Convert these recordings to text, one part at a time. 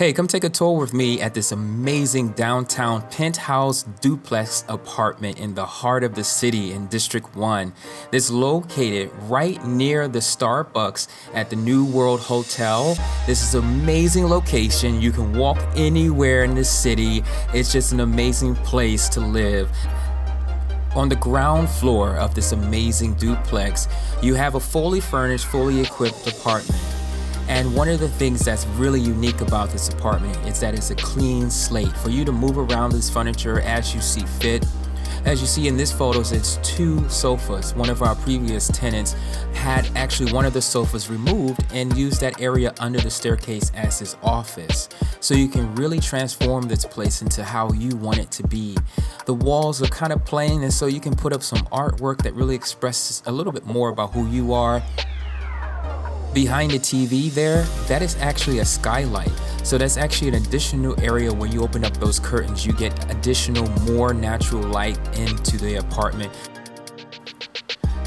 Hey, come take a tour with me at this amazing downtown penthouse duplex apartment in the heart of the city in District 1. It's located right near the Starbucks at the New World Hotel. This is an amazing location. You can walk anywhere in the city. It's just an amazing place to live. On the ground floor of this amazing duplex, you have a fully furnished, fully equipped apartment. And one of the things that's really unique about this apartment is that it's a clean slate for you to move around this furniture as you see fit. As you see in this photos, it's 2 sofas. One of our previous tenants had actually one of the sofas removed and used that area under the staircase as his office. So you can really transform this place into how you want it to be. The walls are kind of plain, and so you can put up some artwork that really expresses a little bit more about who you are. Behind the TV there, that is actually a skylight. So that's actually an additional area where you open up those curtains, you get additional, more natural light into the apartment.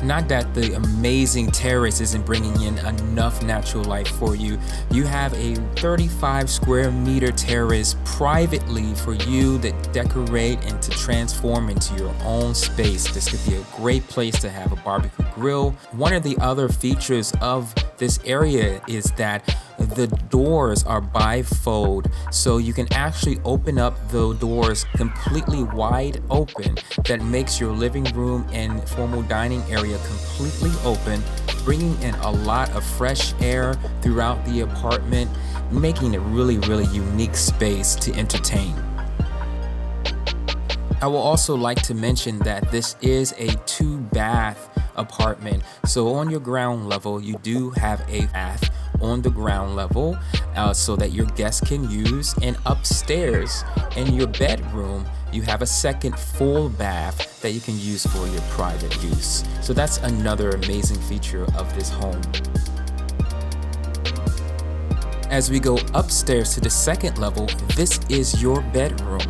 Not that the amazing terrace isn't bringing in enough natural light for you. You have a 35 square meter terrace privately for you that decorate and to transform into your own space. This could be a great place to have a barbecue grill. One of the other features of this area is that the doors are bifold, so you can actually open up the doors completely wide open. That makes your living room and formal dining area completely open, bringing in a lot of fresh air throughout the apartment, making it really unique space to entertain. I will also like to mention that this is a 2-bath apartment. So on your ground level, you do have a bath on the ground level so that your guests can use, and upstairs in your bedroom you have a second full bath that you can use for your private use. So that's another amazing feature of this home. As we go upstairs to the second level, this is your bedroom.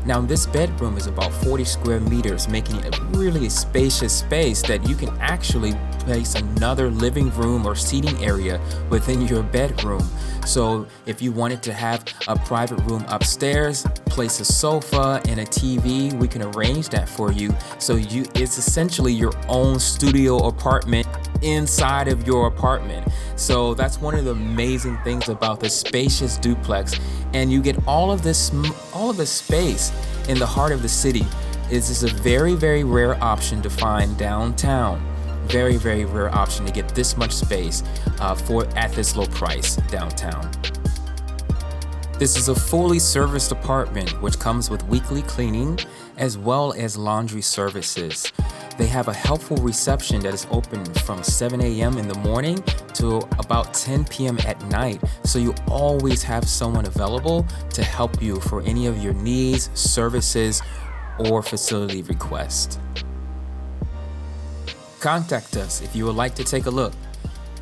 Now this bedroom is about 40 square meters, making it a really spacious space that you can actually place another living room or seating area within your bedroom. So if you wanted to have a private room upstairs, place a sofa and a TV, we can arrange that for you. So it's essentially your own studio apartment inside of your apartment. So that's one of the amazing things about this spacious duplex, and you get all of this space in the heart of the city. This is a very rare option to find downtown. Very rare option to get this much space at this low price downtown. This is a fully serviced apartment which comes with weekly cleaning as well as laundry services. They have a helpful reception that is open from 7 a.m. in the morning to about 10 p.m. at night. So you always have someone available to help you for any of your needs, services, or facility requests. Contact us if you would like to take a look.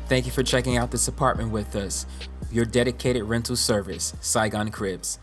Thank you for checking out this apartment with us. Your dedicated rental service, Saigon Cribs.